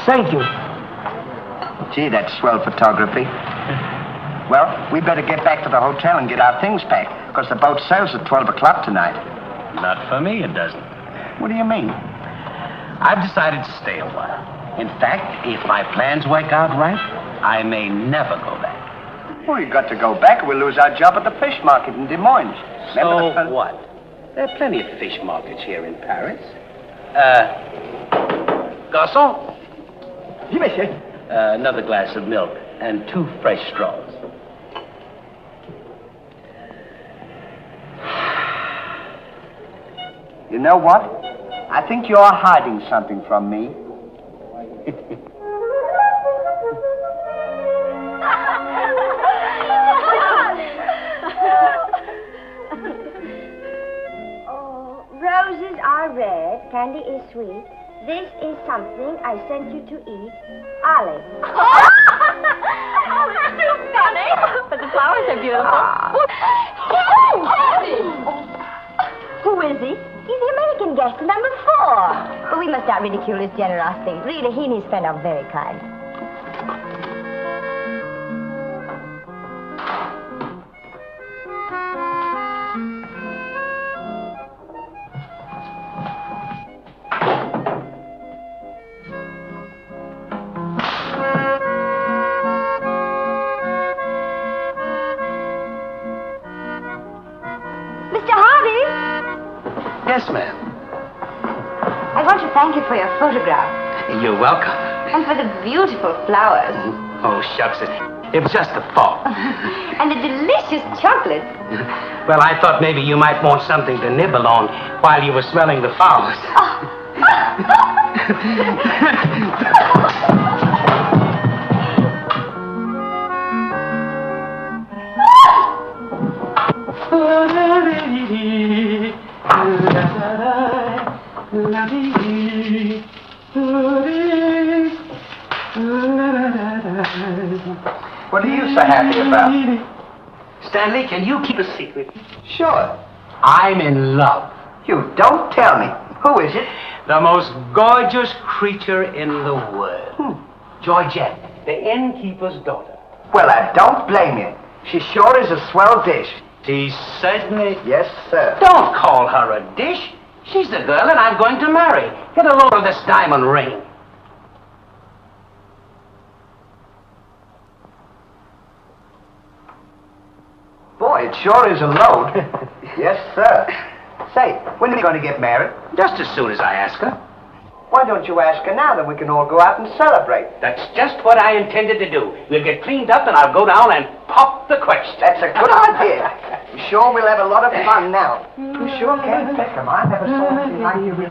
Thank you. Gee, that's swell photography. Well, we better get back to the hotel and get our things packed, because the boat sails at 12 o'clock tonight. Not for me, it doesn't. What do you mean? I've decided to stay a while. In fact, if my plans work out right, I may never go back. Well, you've got to go back or we'll lose our job at the fish market in Des Moines. So what? There are plenty of fish markets here in Paris. Garçon? Oui, monsieur. Another glass of milk and 2 fresh straws. You know what? I think you're hiding something from me. Oh, roses are red, candy is sweet. This is something I sent you to eat. Olive. Oh, that's too funny. But the flowers are beautiful. Who is he? He's the American guest, number 4. But we must not ridicule his generosity. Really, he and his friend are very kind. Yes, ma'am. I want to thank you for your photograph. You're welcome. And for the beautiful flowers. Oh, shucks. It was just a thought. And the delicious chocolate. Well, I thought maybe you might want something to nibble on while you were smelling the flowers. What are you so happy about? Stanley, can you keep a secret? Sure. I'm in love. You don't tell me. Who is it? The most gorgeous creature in the world. Georgette, the innkeeper's daughter. Well, I don't blame you. She sure is a swell dish. She's certainly... Yes, sir. Don't call her a dish. She's the girl that I'm going to marry. Get a load of this diamond ring. Boy, it sure is a load. Yes, sir. Say, when are you going to get married? Just as soon as I ask her. Why don't you ask her now, then we can all go out and celebrate? That's just what I intended to do. We'll get cleaned up and I'll go down and pop the question. That's a good idea. I'm sure we'll have a lot of fun now. You sure can pick 'em. I never saw anything like you.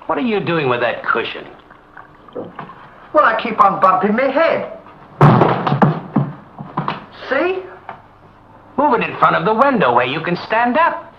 What are you doing with that cushion? Well, I keep on bumping my head. See? Move it in front of the window where you can stand up.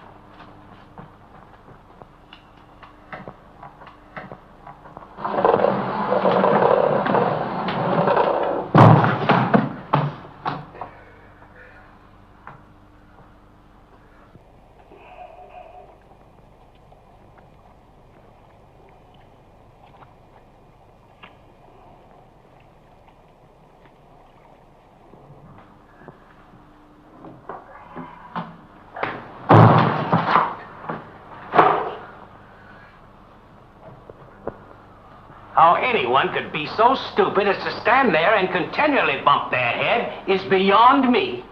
How anyone could be so stupid as to stand there and continually bump their head is beyond me.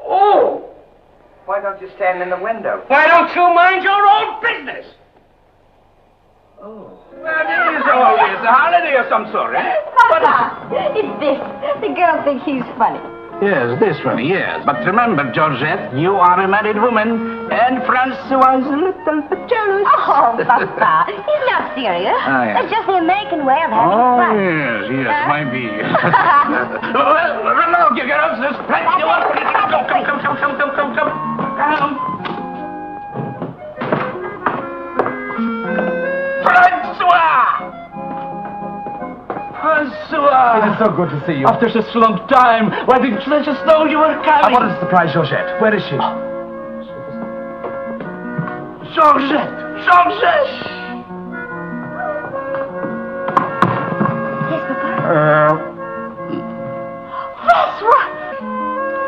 Oh! Why don't you stand in the window? Why don't you mind your own business? Oh. Well, it is always a holiday of some sort, eh? It's this. The girl thinks he's funny. Yes, this one, yes. But remember, Georgette, you are a married woman, and Francois is a little bit jealous. Oh, Papa, he's not serious. Oh, yes. It's just the American way of having Oh, fun. yes, maybe. Well, look, you girls, there's plenty of work. Come. Francois! It is so good to see you. After such a long time, why didn't you let us know you were coming? I wanted to surprise Georgette. Where is she? Georgette! Yes, Papa? Francois!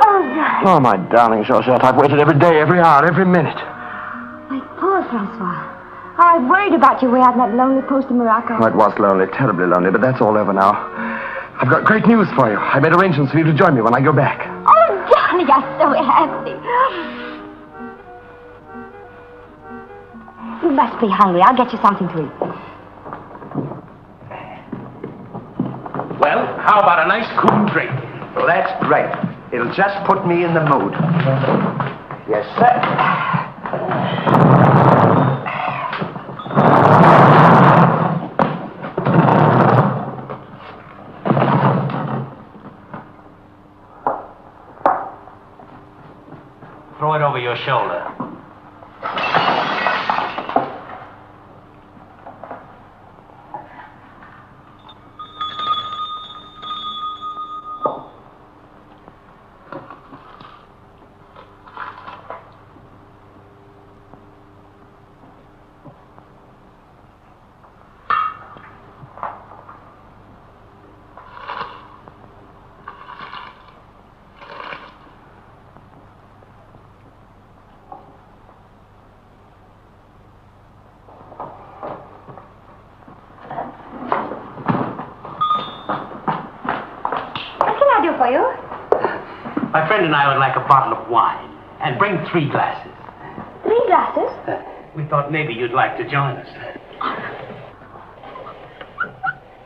Oh, God. Oh, my darling Georgette, I've waited every day, every hour, every minute. My poor Francois. Oh, I worried about you way out in that lonely post in Morocco. Oh, it was lonely, terribly lonely, but that's all over now. I've got great news for you. I made arrangements for you to join me when I go back. Oh, darling, I'm so happy. You must be hungry. I'll get you something to eat. Well, how about a nice cool drink? Well, that's great. It'll just put me in the mood. Yes, sir. Throw it over your shoulder. For you? My friend and I would like a bottle of wine. And bring 3 glasses. 3 glasses? We thought maybe you'd like to join us.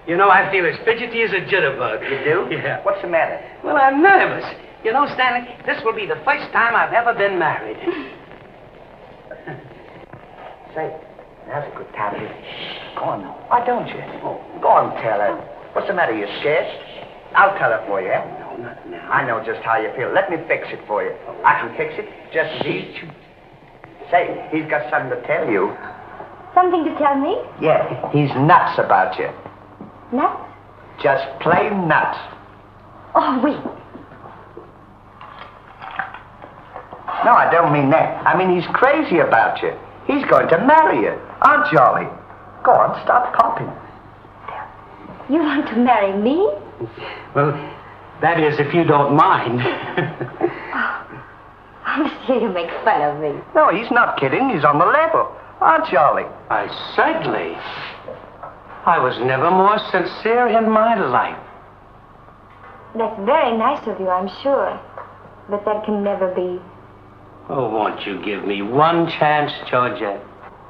You know, I feel as fidgety as a jitterbug. You do? Yeah. What's the matter? Well, I'm nervous. You know, Stanley, this will be the first time I've ever been married. Say, now's a good time to... Go on now. Why don't you? Oh, go on, tell her. What's the matter? You scared? I'll tell her for you, eh? No, not now. I know just how you feel. Let me fix it for you. I can fix it just as easy. Say, he's got something to tell you. Something to tell me? Yeah, he's nuts about you. Nuts? Just plain nuts. Oh, wait. No, I don't mean that. I mean, he's crazy about you. He's going to marry you. Aren't you, Ollie? Go on, stop popping. You want to marry me? Well, that is, if you don't mind. I'm sure you make fun of me. No, he's not kidding. He's on the level. Aren't you, Ollie? I certainly. I was never more sincere in my life. That's very nice of you, I'm sure. But that can never be. Oh, won't you give me one chance, Georgette?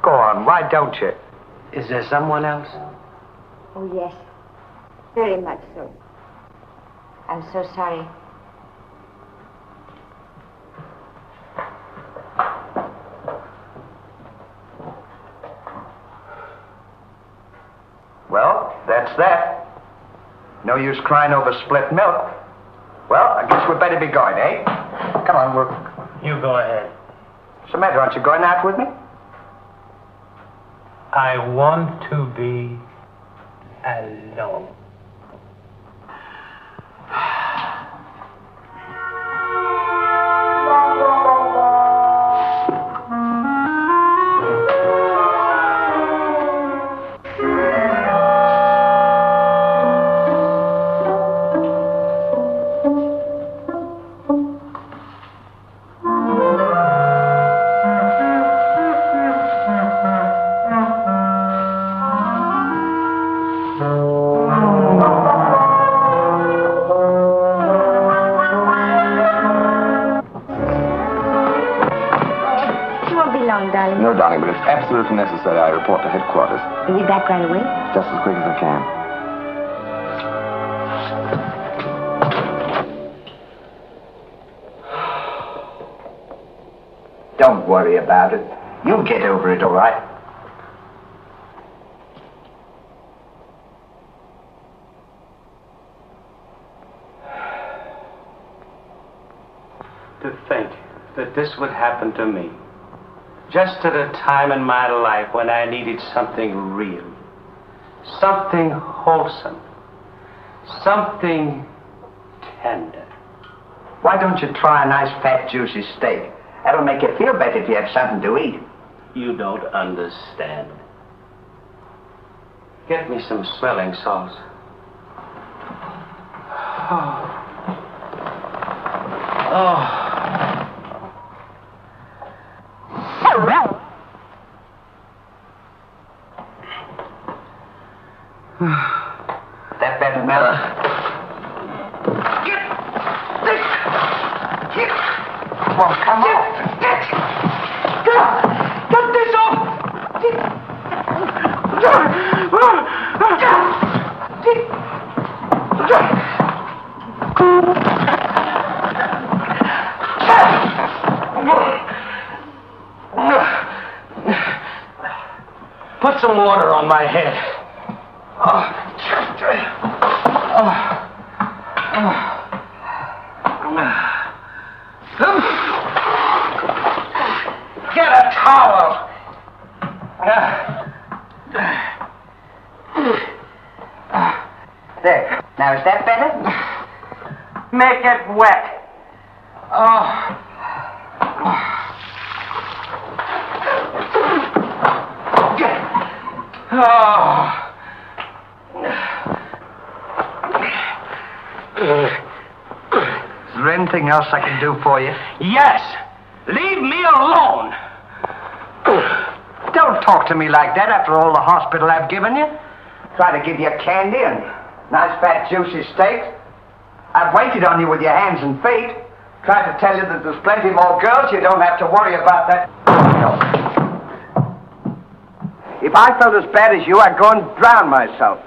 Go on, why don't you? Is there someone else? Oh, yes. Very much so. I'm so sorry. Well, that's that. No use crying over spilt milk. Well, I guess we'd better be going, eh? Come on, You go ahead. What's the matter? Aren't you going out with me? I want to be alone. No, darling, but it's absolutely necessary I report to headquarters. You'll be back right away? Just as quick as I can. Don't worry about it. You'll get over it, all right? To think that this would happen to me. Just at a time in my life when I needed something real. Something wholesome. Something tender. Why don't you try a nice fat juicy steak? That'll make you feel better if you have something to eat. You don't understand. Get me some smelling salts. Oh. That better, Mel? Well, come on. Get this off! Put some water on my head. Get a towel. There. Now, is that better? Make it wet. Oh. Is there anything else I can do for you? Yes. Leave me alone. Don't talk to me like that after all the hospital I've given you. Try to give you candy and nice fat juicy steaks. I've waited on you with your hands and feet. Tried to tell you that there's plenty more girls. You don't have to worry about that. If I felt as bad as you, I'd go and drown myself.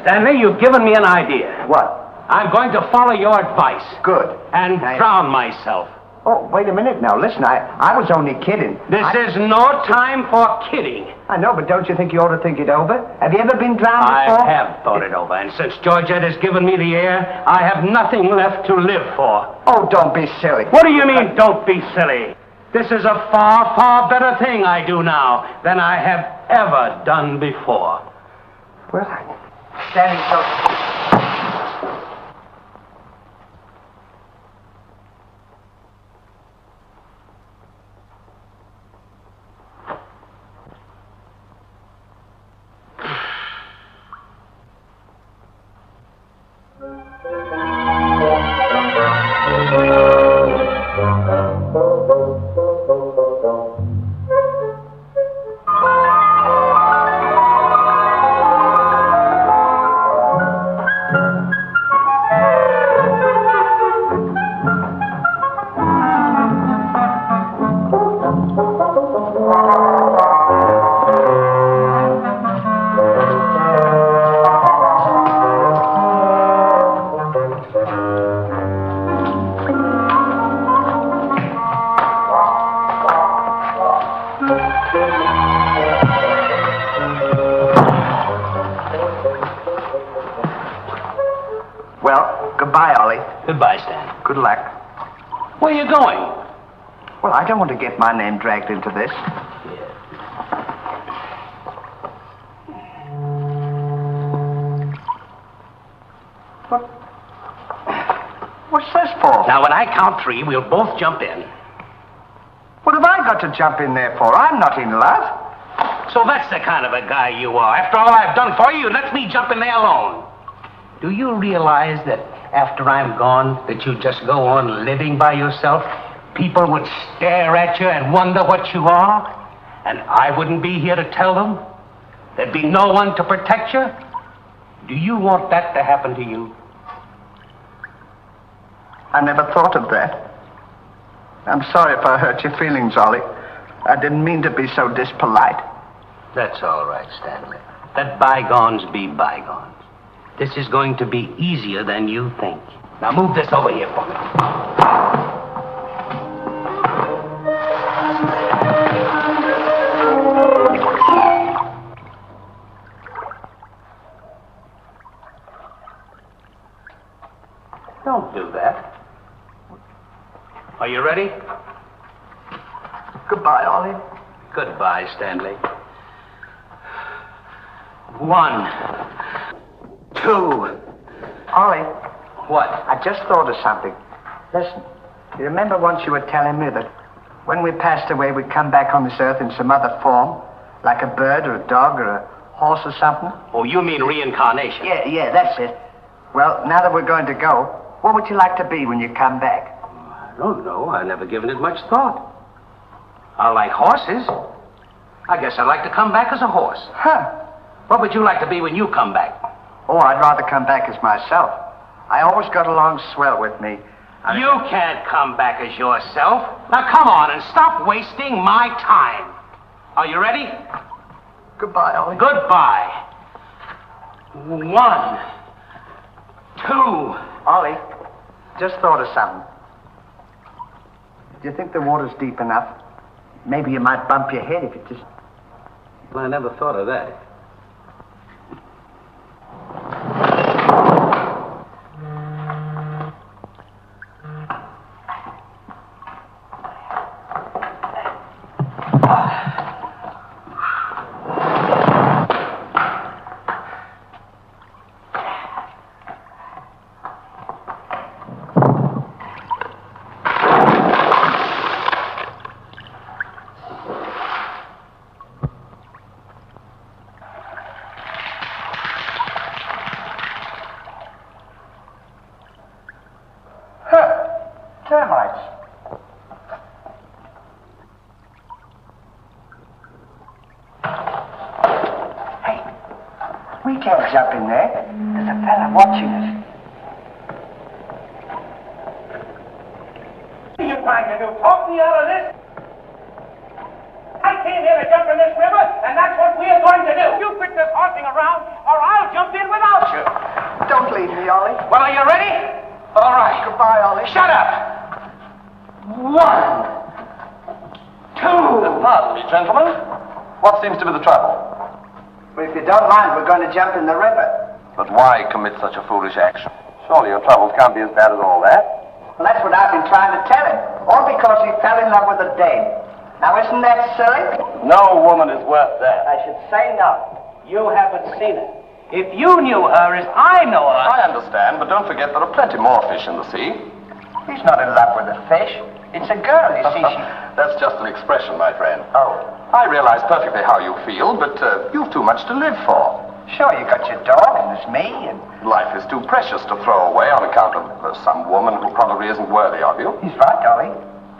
Stanley, you've given me an idea. What? I'm going to follow your advice. Good. And drown myself. Oh, wait a minute now. Listen, I was only kidding. This is no time for kidding. I know, but don't you think you ought to think it over? Have you ever been drowned before? I have thought it over, and since Georgette has given me the air, I have nothing left to live for. Oh, don't be silly. What do you mean, don't be silly? This is a far, far better thing I do now than I have ever done before. Well, I'm standing so... Well, goodbye, Ollie. Goodbye, Stan. Good luck. Where are you going? Well, I don't want to get my name dragged into this. What's this for? Now, when I count 3, we'll both jump in. What have I got to jump in there for? I'm not in love. So that's the kind of a guy you are. After all I've done for you, let me jump in there alone. Do you realize that after I'm gone, that you just go on living by yourself? People would stare at you and wonder what you are, and I wouldn't be here to tell them. There'd be no one to protect you. Do you want that to happen to you? I never thought of that. I'm sorry if I hurt your feelings, Ollie. I didn't mean to be so dispolite. That's all right, Stanley. Let bygones be bygones. This is going to be easier than you think. Now move this over here for me. Are you ready? Goodbye, Ollie. Goodbye, Stanley. 1, 2. Ollie, What? I just thought of something. Listen, you remember once you were telling me that when we passed away, we'd come back on this earth in some other form, like a bird or a dog or a horse or something? Oh, you mean reincarnation? Yeah, that's it. Well, now that we're going to go, what would you like to be when you come back? I don't know. I've never given it much thought. I like horses. I guess I'd like to come back as a horse. Huh. What would you like to be when you come back? Oh, I'd rather come back as myself. I always got along swell with me. You can't come back as yourself. Now, come on and stop wasting my time. Are you ready? Goodbye, Ollie. Goodbye. 1, 2. Ollie, just thought of something. Do you think the water's deep enough? Maybe you might bump your head if you just... Well, I never thought of that. Termites. Hey, we can't jump in there. There's a fella watching us. What are you trying to do? Talk me out of this? I came here to jump in this river, and that's what we're going to do. You quit this horsing around, or I'll jump in without you. Don't leave me, Ollie. Well, are you ready? All right. Goodbye, Ollie. Shut up. 1, 2. Pardon me, gentlemen. What seems to be the trouble? Well, if you don't mind, we're going to jump in the river. But why commit such a foolish action? Surely your troubles can't be as bad as all that. Well, that's what I've been trying to tell him. All because he fell in love with a dame. Now, isn't that silly? No woman is worth that. I should say no. You haven't seen her. If you knew her as I know her... I understand, but don't forget there are plenty more fish in the sea. He's not in love with a fish. It's a girl, you see. That's just an expression, my friend. Oh. I realize perfectly how you feel, but you've too much to live for. Sure, you got your dog, and there's me, and... Life is too precious to throw away on account of some woman who probably isn't worthy of you. He's right, Ollie.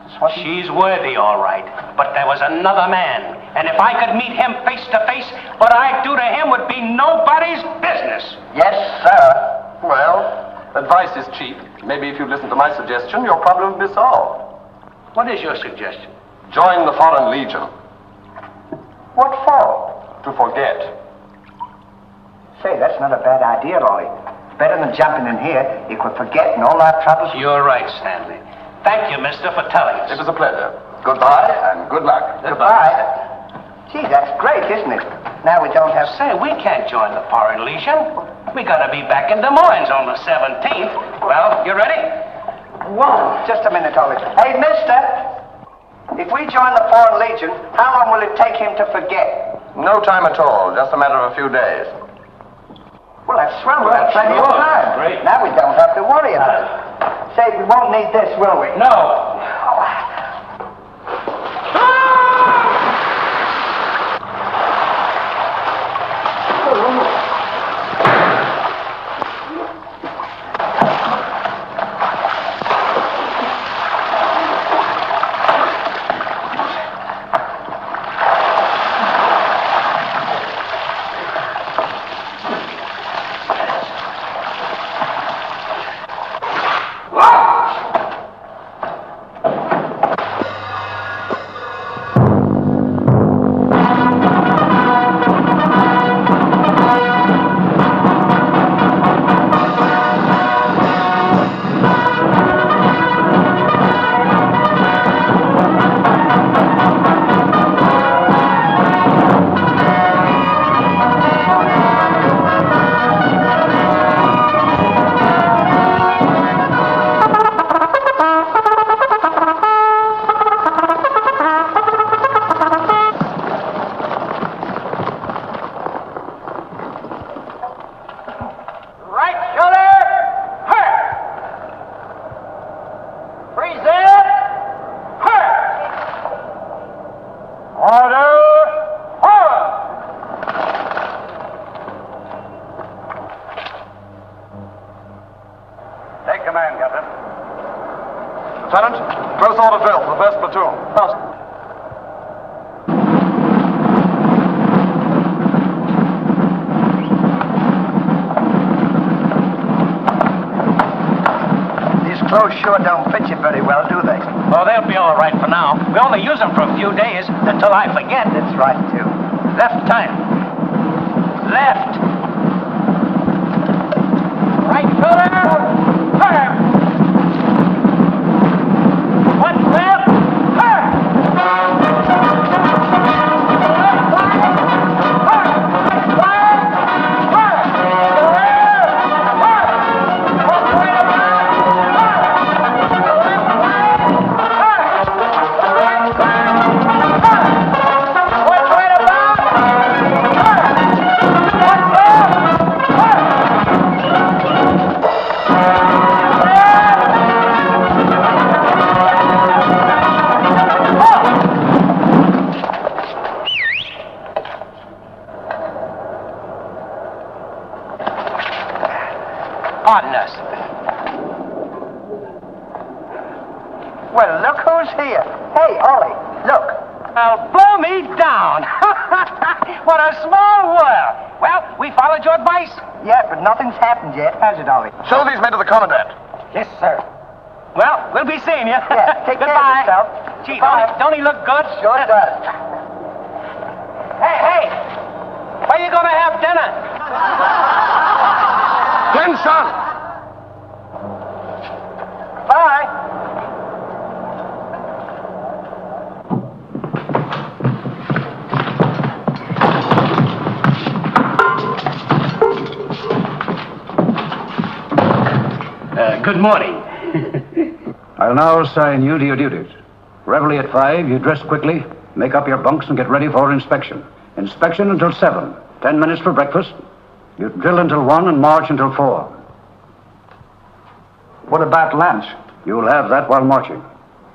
That's what She's worthy, all right. But there was another man. And if I could meet him face to face, what I'd do to him would be nobody's business. Yes, sir. Well, advice is cheap. Maybe if you listen to my suggestion, your problem will be solved. What is your suggestion? Join the Foreign Legion. What for? To forget. Say, that's not a bad idea, Ollie. Better than jumping in here. You could forget all our troubles. You're right, Stanley. Thank you, mister, for telling us. It was a pleasure. Goodbye and good luck. Goodbye. Gee, that's great, isn't it? Now we don't have... Say, we can't join the Foreign Legion. We gotta be back in Des Moines on the 17th. Well, you ready? 1. Just a minute, Ollie. Hey, mister! If we join the Foreign Legion, how long will it take him to forget? No time at all. Just a matter of a few days. Well, that's swell. We'll have plenty of time. Great. Now we don't have to worry about it. Say, we won't need this, will we? No. Present her. Order, forward. Take command, Captain. Lieutenant, close order drill for the first platoon. First. These clothes sure don't fit you very well, do they? Oh, they'll be all right for now. We only use them for a few days until I forget. That's right, too. Left time. Left. Right shoulder. Turn. One left. Turn. Pardon us. Well, look who's here. Hey, Ollie, look. Well, blow me down. What a small world. Well, we followed your advice. Yeah, but nothing's happened yet, has it, Ollie? Show these men to the Commandant. Yes, sir. Well, we'll be seeing you. Yeah, take care of Goodbye. yourself. Gee, Goodbye. don't he look good? Sure does. Hey, where you gonna have dinner? Glenn, son. Bye. Good morning. I'll now assign you to your duties. Reveille at 5, you dress quickly, make up your bunks and get ready for inspection. Inspection until 7. 10 minutes for breakfast. You drill until 1 and march until 4. What about lunch? You'll have that while marching.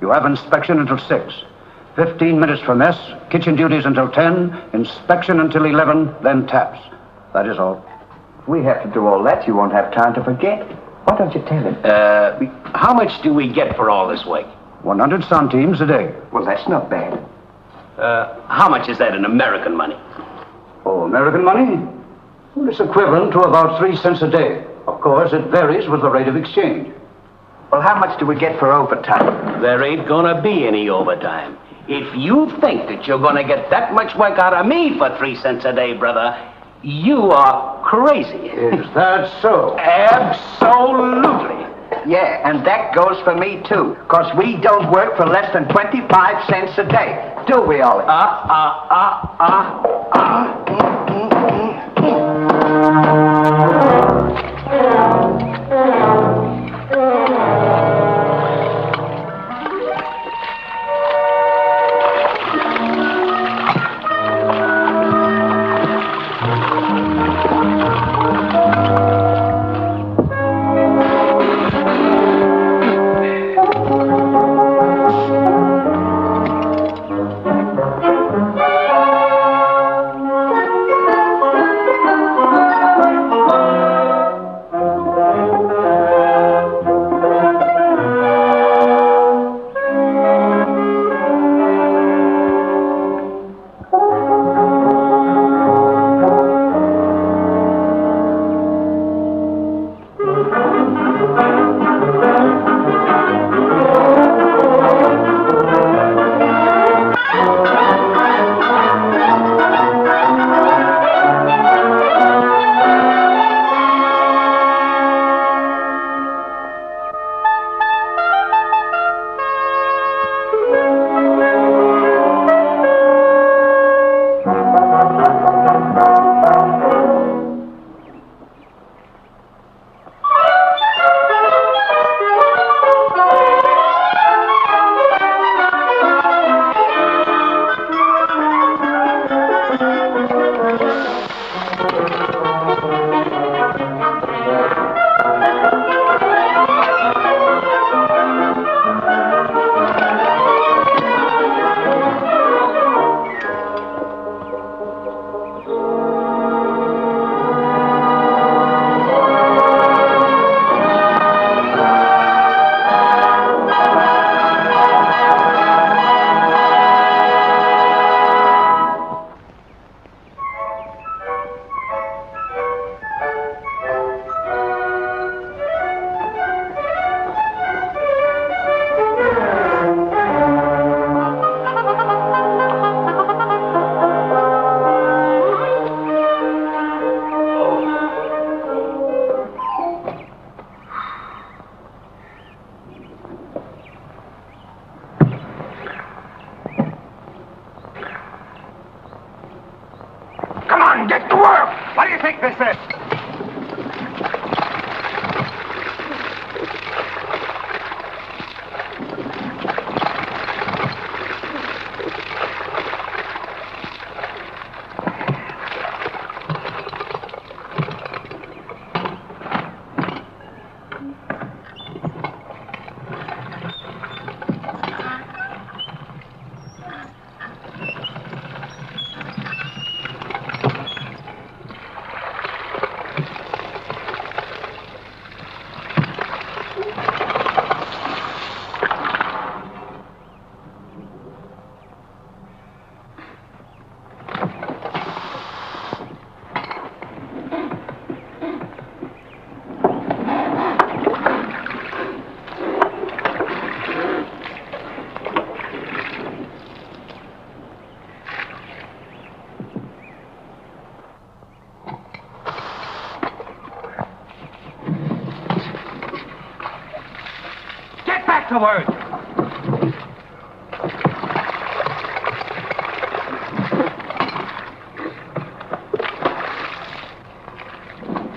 You have inspection until 6. 15 minutes for mess, kitchen duties until 10, inspection until 11, then taps. That is all. If we have to do all that, you won't have time to forget. Why don't you tell him? How much do we get for all this work? 100 centimes a day. Well, that's not bad. How much is that in American money? Oh, American money? Well, it's equivalent to about 3 cents a day. Of course, it varies with the rate of exchange. Well, how much do we get for overtime? There ain't gonna be any overtime. If you think that you're gonna get that much work out of me for 3 cents a day, brother, you are crazy. Is that so? Absolutely. Yeah, and that goes for me, too. Because we don't work for less than 25 cents a day. Do we, Ollie? thickness this? To work.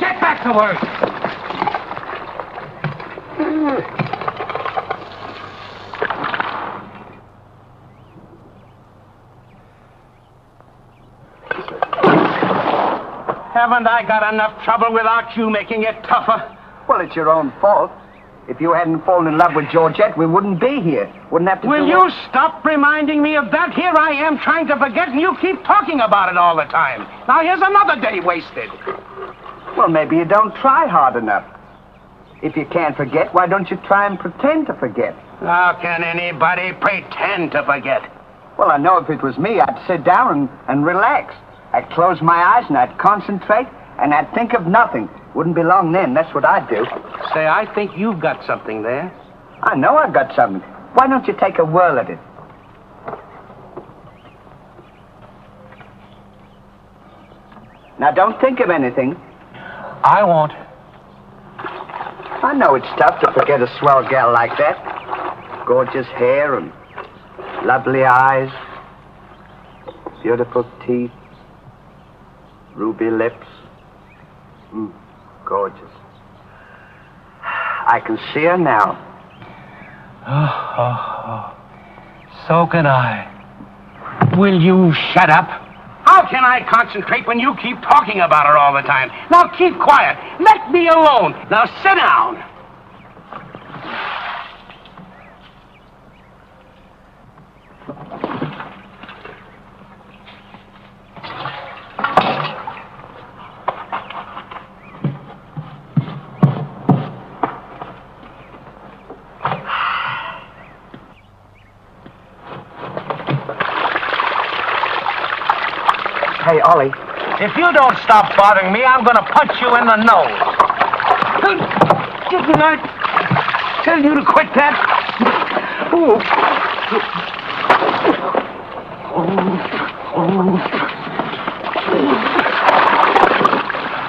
Get back to work. Haven't I got enough trouble without you making it tougher? Well, it's your own fault. If you hadn't fallen in love with Georgette, we wouldn't be here. Wouldn't have to Will you stop reminding me of that? Here I am trying to forget, and you keep talking about it all the time. Now here's another day wasted. Well, maybe you don't try hard enough. If you can't forget, why don't you try and pretend to forget? How can anybody pretend to forget? Well, I know if it was me, I'd sit down and relax. I'd close my eyes and I'd concentrate and I'd think of nothing. Wouldn't be long then. That's what I'd do. Say, I think you've got something there. I know I've got something. Why don't you take a whirl at it? Now, don't think of anything. I won't. I know it's tough to forget a swell gal like that. Gorgeous hair and lovely eyes, beautiful teeth, ruby lips. Gorgeous. I can see her now. So can I. Will you shut up? How can I concentrate when you keep talking about her all the time? Now keep quiet. Let me alone. Now sit down. Hey, Ollie. If you don't stop bothering me, I'm going to punch you in the nose. Didn't I tell you to quit that?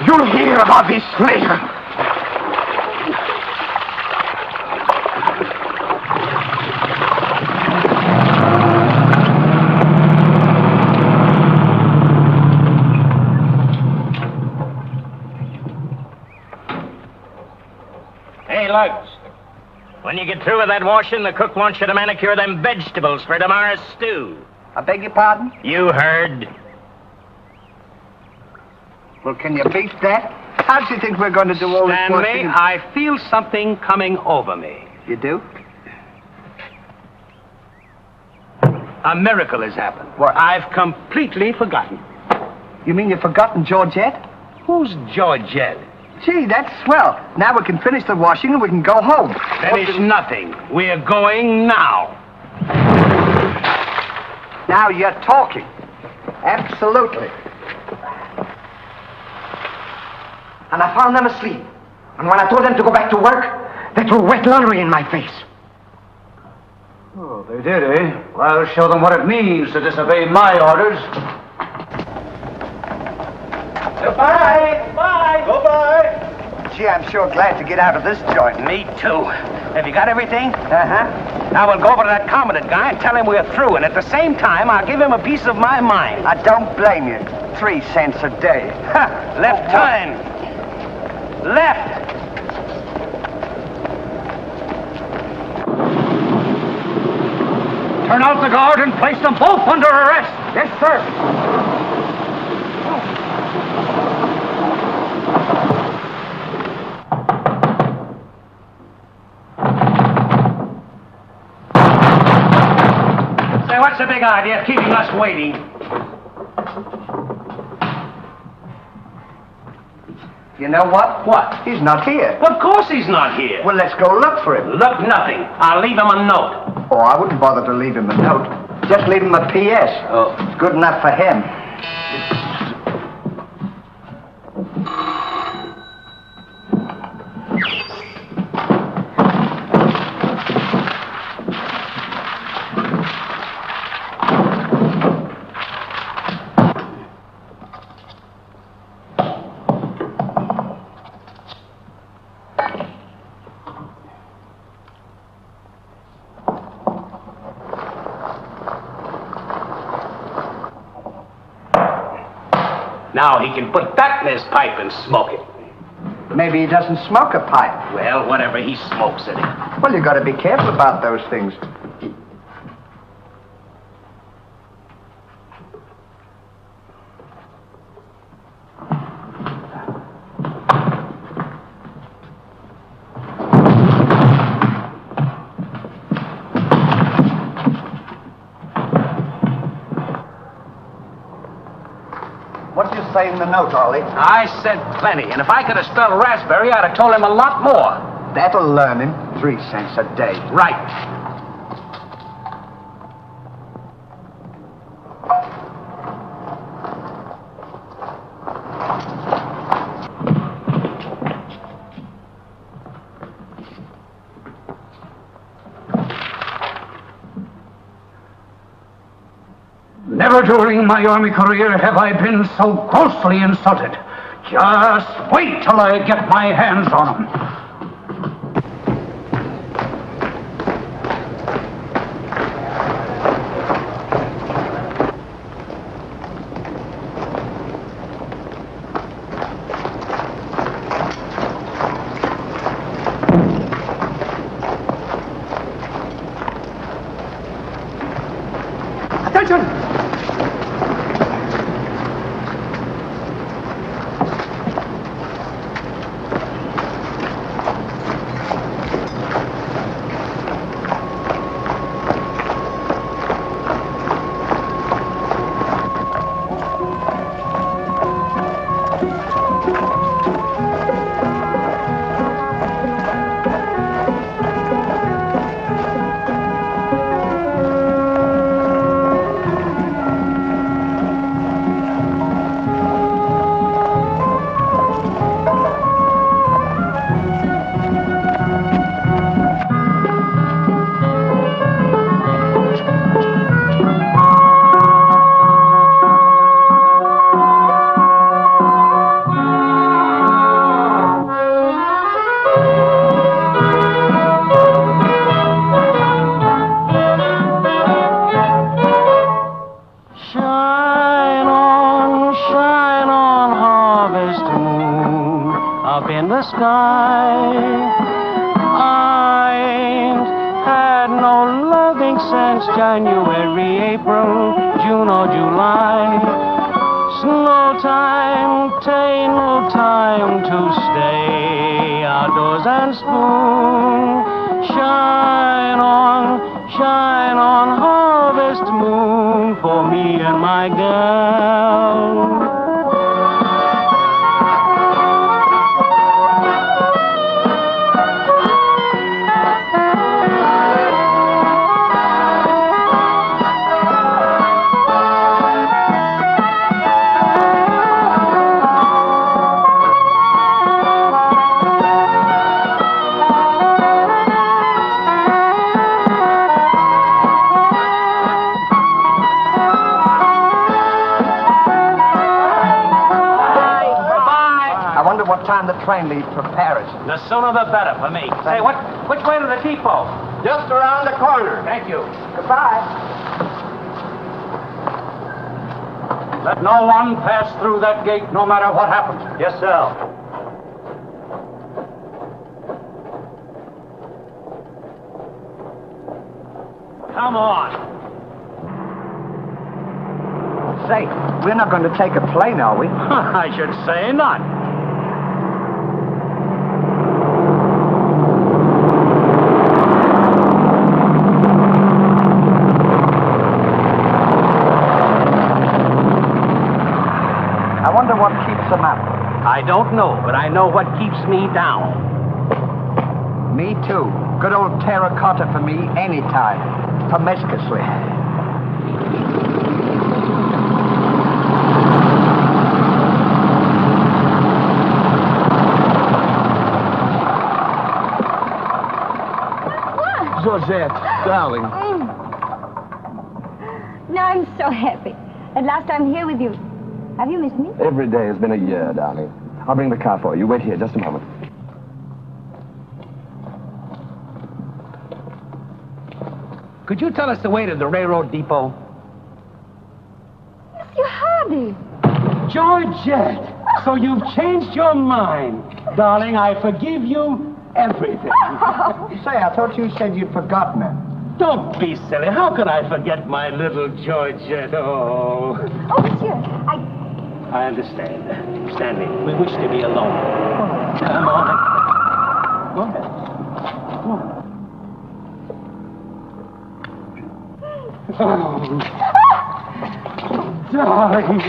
You'll hear about this later. Lugs. When you get through with that washing, the cook wants you to manicure them vegetables for tomorrow's stew. I beg your pardon? You heard. Well, can you beat that? How do you think we're going to do all this washing? Stanley, I feel something coming over me. You do? A miracle has happened. What? I've completely forgotten. You mean you've forgotten Georgette? Who's Georgette? Gee, that's swell. Now we can finish the washing and we can go home. Finish nothing. We're going now. Now you're talking. Absolutely. And I found them asleep. And when I told them to go back to work, they threw wet laundry in my face. Oh, they did, eh? Well, I'll show them what it means to disobey my orders. Goodbye. Bye. Goodbye. Gee, I'm sure glad to get out of this joint. Me too. Have you got everything? Uh-huh. Now we'll go over to that Commandant guy and tell him we're through, and at the same time, I'll give him a piece of my mind. I don't blame you. 3 cents a day. Ha! Left turn. Left. Turn out the guard and place them both under arrest. Yes, sir. Say, what's the big idea of keeping us waiting? You know what? What? He's not here. Well, of course he's not here. Well, let's go look for him. Look, nothing. I'll leave him a note. Oh, I wouldn't bother to leave him a note. Just leave him a P.S. Oh. It's good enough for him. Now he can put that in his pipe and smoke it. Maybe he doesn't smoke a pipe. Well, whatever, he smokes it. Well, you got to be careful about those things. What do you say in the note, Ollie? I said plenty, and if I could have spelled raspberry, I'd have told him a lot more. That'll learn him. 3 cents a day. Right. Never during my army career have I been so grossly insulted. Just wait till I get my hands on them. Attention! sky. I ain't had no loving since January, April, June or July. Snow time, tain't no time to stay outdoors and spoon. Shine on, harvest moon for me and my gal. What time the train leaves for Paris? The sooner the better for me. Say, what Which way to the depot? Just around the corner. Thank you. Goodbye. Let no one pass through that gate, no matter what happens. Yes, sir. Come on. Say, we're not going to take a plane, are we? I should say not. I wonder what keeps them up. I don't know, but I know what keeps me down. Me too. Good old terracotta for me anytime. Promiscuously. Georgette, darling. Now I'm so happy. At last I'm here with you. Have you missed me? Every day has been a year, darling. I'll bring the car for you. Wait here just a moment. Could you tell us the way to the railroad depot? Monsieur Hardy. Georgette, so you've changed your mind. Darling, I forgive you everything. Say, I thought you said you'd forgotten it. Don't be silly. How could I forget my little Georgette? Oh. Oh, monsieur, I understand. Stanley, we wish to be alone. Come on. Go ahead. Come on. Oh, darling.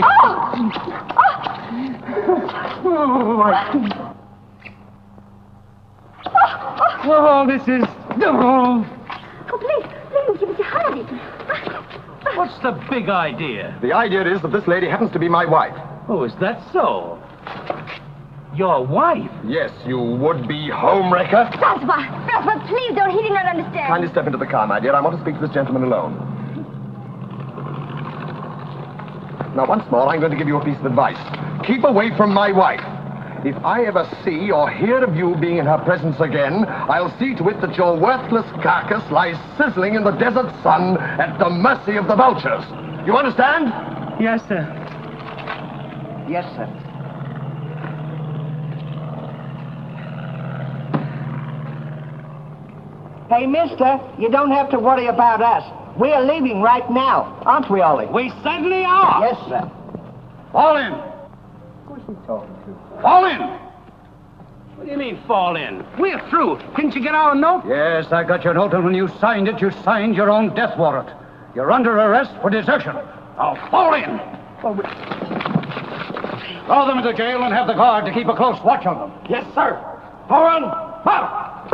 Oh, this is... Oh, please, Monsieur Hardy. What's the big idea? The idea is that this lady happens to be my wife. Oh, is that so? Your wife? Yes, you would-be homewrecker. Francois, please don't. He did not understand. Kindly step into the car, my dear. I want to speak to this gentleman alone. Now, once more, I'm going to give you a piece of advice. Keep away from my wife. If I ever see or hear of you being in her presence again, I'll see to it that your worthless carcass lies sizzling in the desert sun at the mercy of the vultures. You understand? Yes, sir. Yes, sir. Hey, mister, you don't have to worry about us. We're leaving right now, aren't we, Ollie? We certainly are. Yes, sir. Fall in. Who's he talking to? Fall in. What do you mean, fall in? We're through. Didn't you get our note? Yes, I got your note, and when you signed it, you signed your own death warrant. You're under arrest for desertion. Now, fall in. Well, Throw them into jail and have the guard to keep a close watch on them. yes, sir. Forward, out.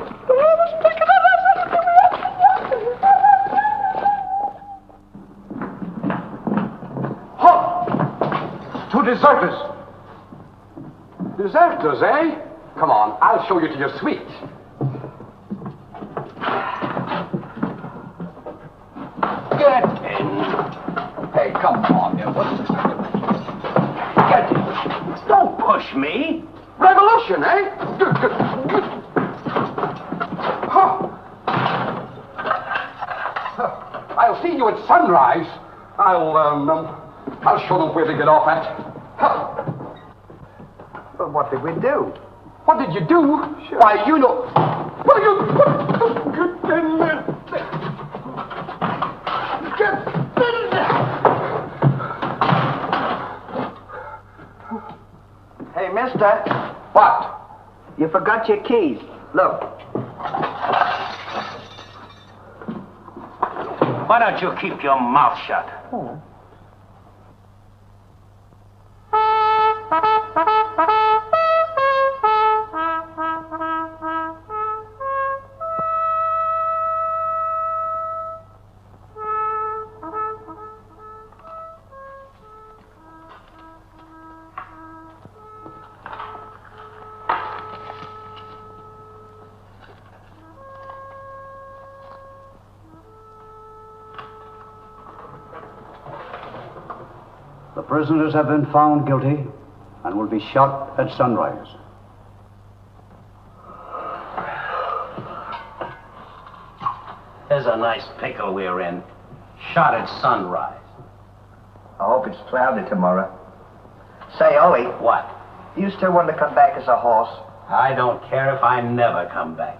Halt! Two deserters. Deserters, eh? Come on, I'll show you to your suite. Get in. Hey, come on, you. What's this? Get in. Don't push me. Revolution, eh? Huh. I'll see you at sunrise. I'll show them where to get off at. Huh. But what did we do? What did you do? Sure. Why, you know... Well, you... Get in there. Get in there. Hey, mister. What? You forgot your keys. Look. Why don't you keep your mouth shut? Oh. The prisoners have been found guilty and will be shot at sunrise. nice pickle we're in. Shot at sunrise. I hope it's cloudy tomorrow. Say, Ollie. What? Do you still want to come back as a horse? I don't care if I never come back.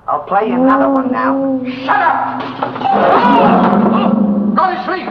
I'll play you another one now. Shut up! Go to sleep!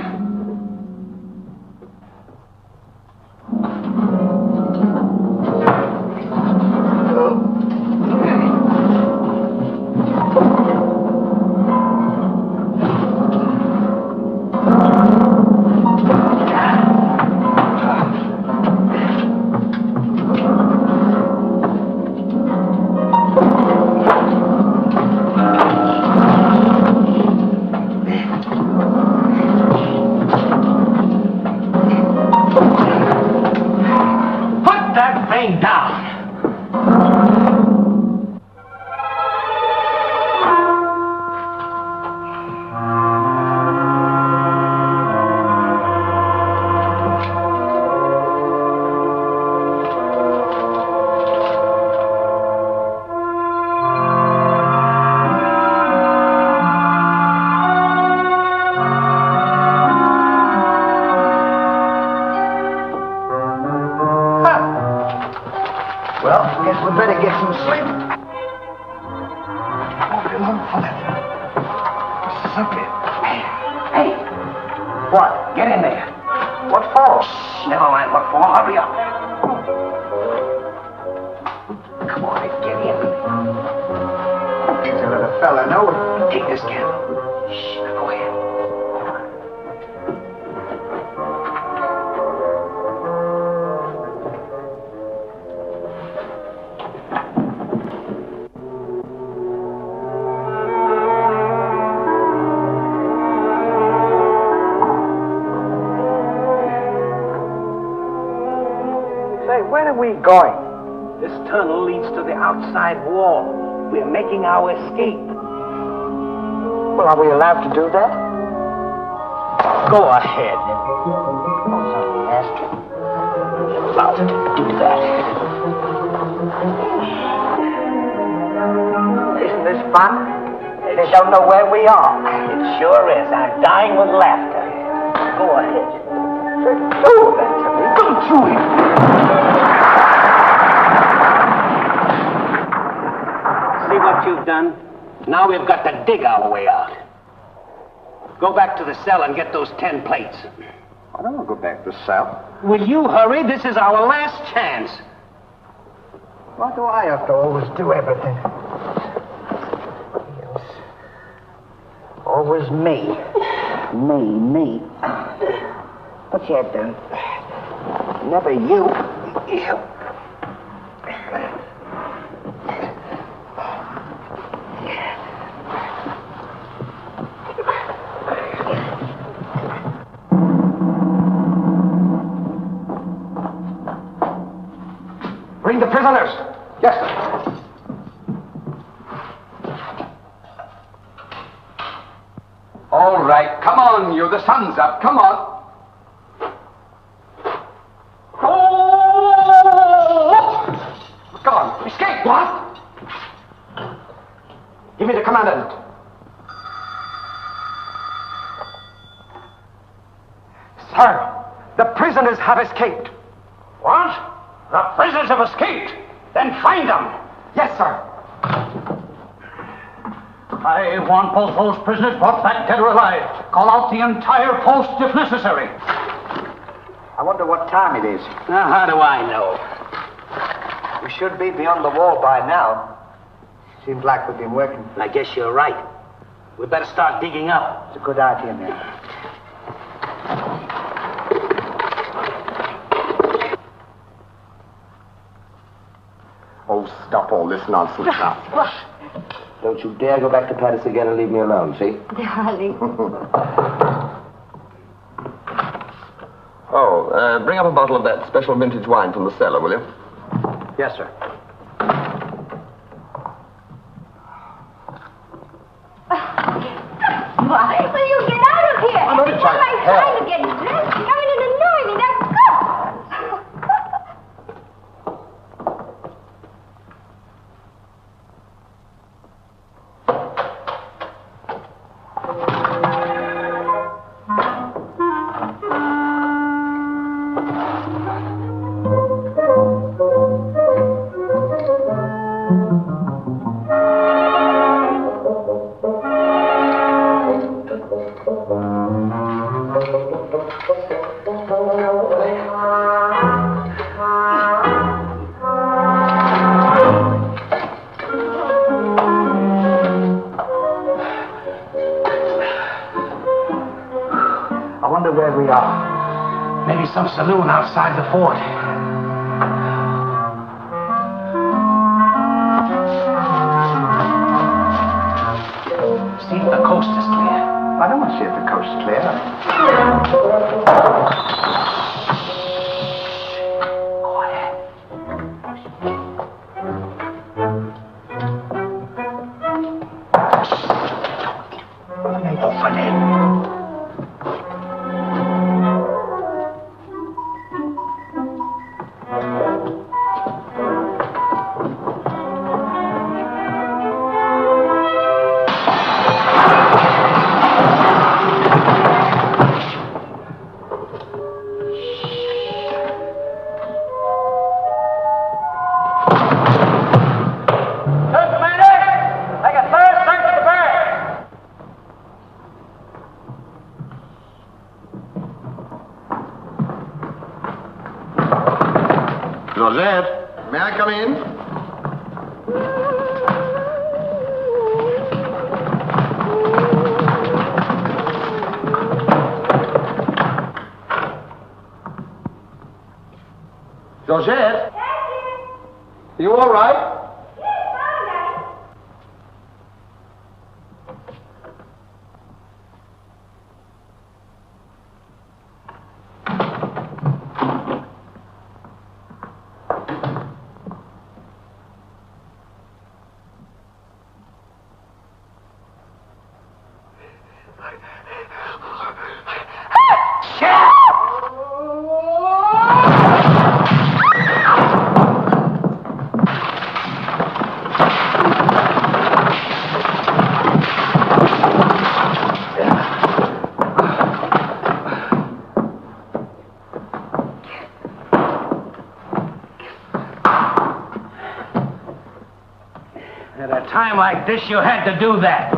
Well, guess we better get some sleep. Oh, good Lord, for that. What's this up here? Hey! What? Get in there. What for? Shh, never mind what for. Hurry up. Come on, get in. Just let a fella know. Take this candle. Shh, now go ahead. Where are we going? This tunnel leads to the outside wall. We're making our escape. Well, are we allowed to do that? Go ahead. You're allowed to do that. Isn't this fun? They don't know where we are. It sure is. I'm dying with laughter. Go ahead. Do that to me. Don't you it. See what you've done? Now we've got to dig our way out. Go back to the cell and get those 10 plates. I don't want to go back to the cell. Will you hurry? This is our last chance. Why do I have to always do everything? Yes. Always me. Me. But yet, never you. Bring the prisoners. Yes, sir. All right, come on, you. The sun's up. Come on. Oh! Come on. Escape. What? Give me the commandant. Sir, the prisoners have escaped. What? The prisoners have escaped. Then find them. Yes, sir. I want both those prisoners brought back dead or alive. Call out the entire post if necessary. I wonder what time it is. Now, how do I know? We should be beyond the wall by now. Seems like we've been working. I guess you're right. We better start digging up. It's a good idea, man. Oh, stop all this nonsense now. Don't you dare go back to Paris again and leave me alone, see? Darling. Oh, bring up a bottle of that special vintage wine from the cellar, will you? Yes, sir. Why? Will you get out of here? I'm only It's trying not to my time help. to get dressed. You come in and annoy me. Now, go! I wonder where we are. Maybe some saloon outside the fort. See if the coast is clear. I don't want to see if the coast's clear. Open it. Georgette, may I come in? Georgette? You all right? At a time like this, you had to do that.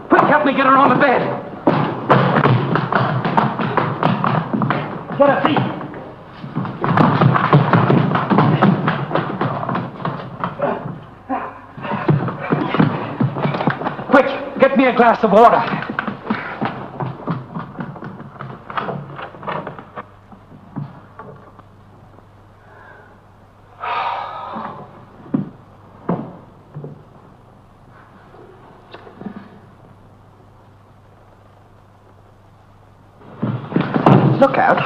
Quick, help me get her on the bed. Get her feet. Quick, get me a glass of water. Look out.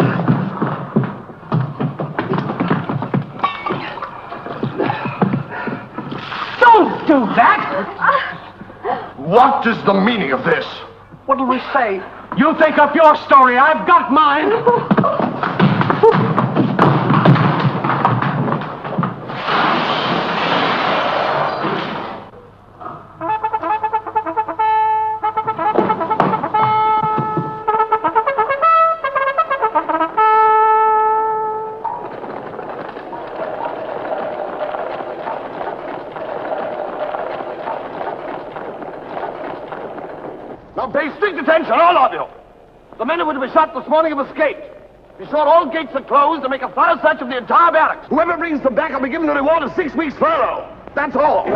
Don't do that! What is the meaning of this? What'll we say? You think up your story. I've got mine. Now pay strict attention, all of you. The men who were to be shot this morning have escaped. Be sure all gates are closed and make a thorough search of the entire barracks. Whoever brings them back will be given a reward of 6 weeks' furlough. That's all.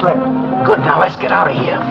slip. Good, now let's get out of here.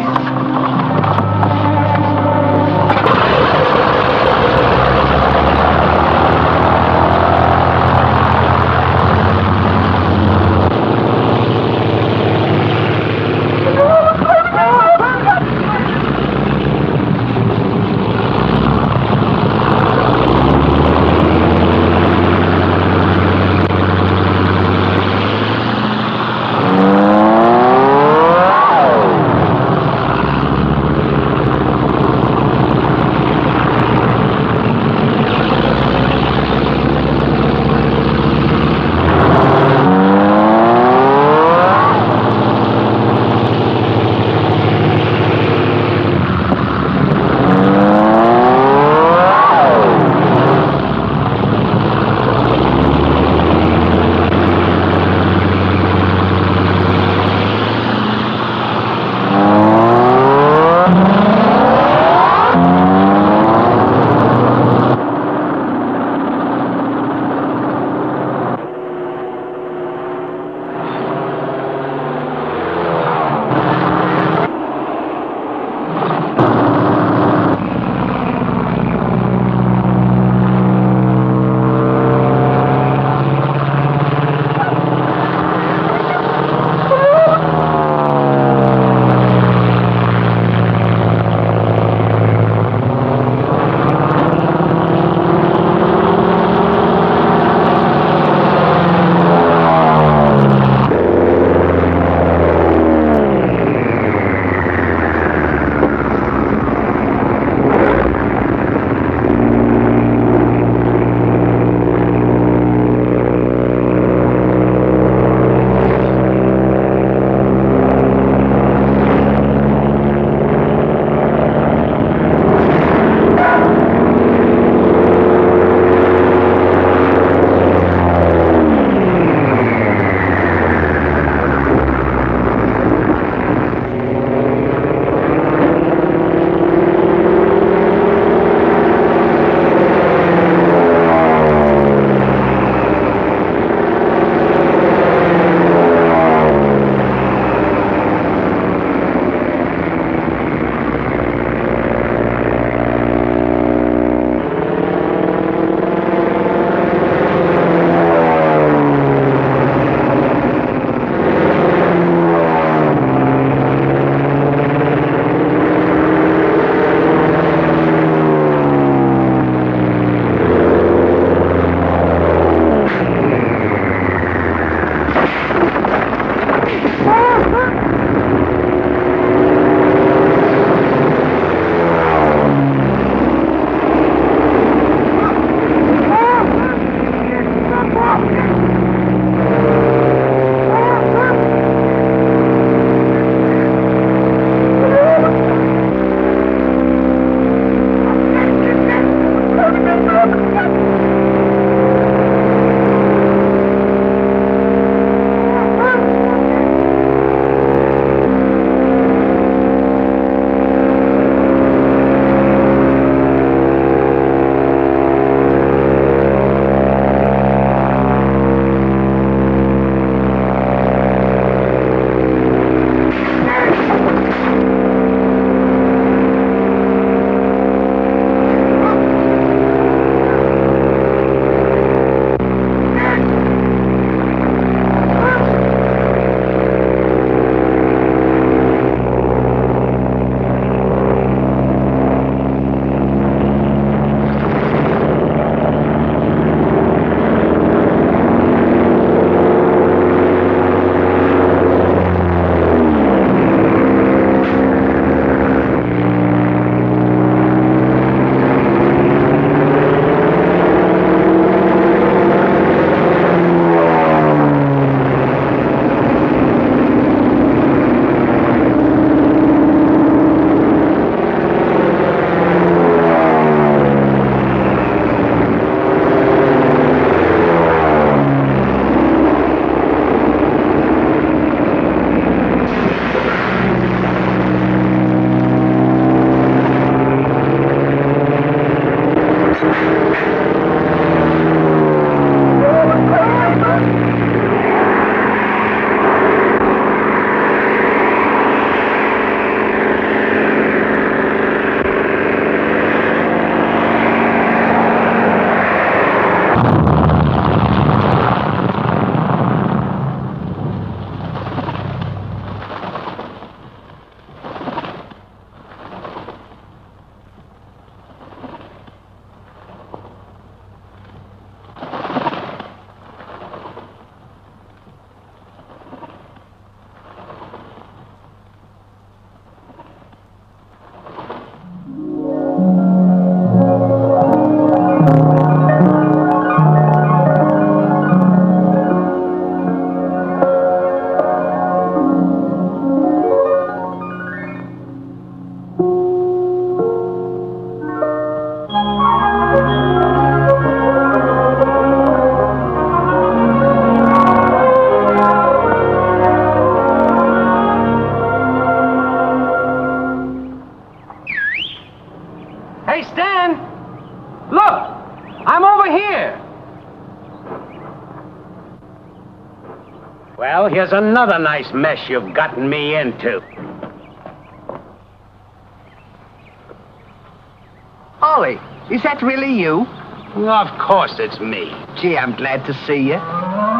Well, here's another nice mess you've gotten me into. Ollie, is that really you? Of course it's me. Gee, I'm glad to see you.